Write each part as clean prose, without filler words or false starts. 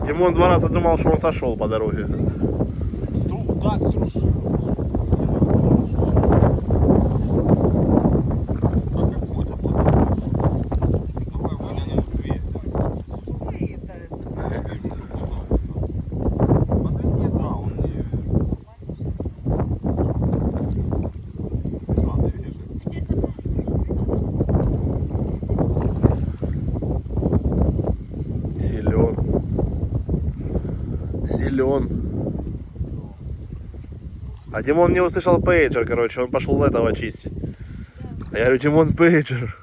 Димон 2 раза думал, что он сошел по дороге. Так, струшил. Силен. А Димон не услышал пейджер, короче, он пошел этого чистить. А я говорю, Димон, пейджер.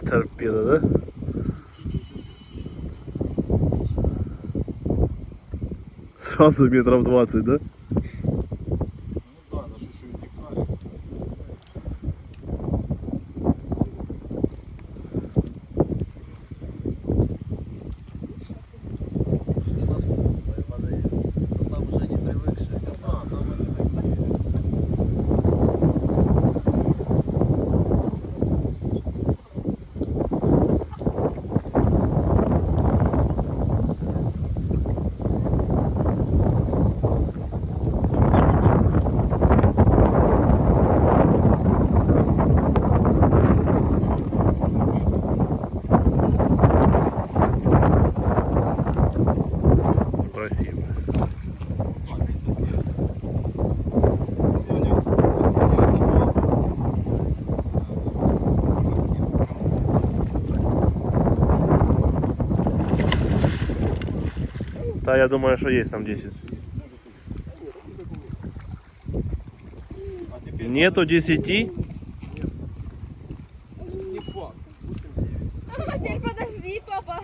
Торпеда, да? Сразу метров 20, да? Красиво. Да, я думаю, что есть там 10. Нету 10? Не факт. А теперь подожди, папа.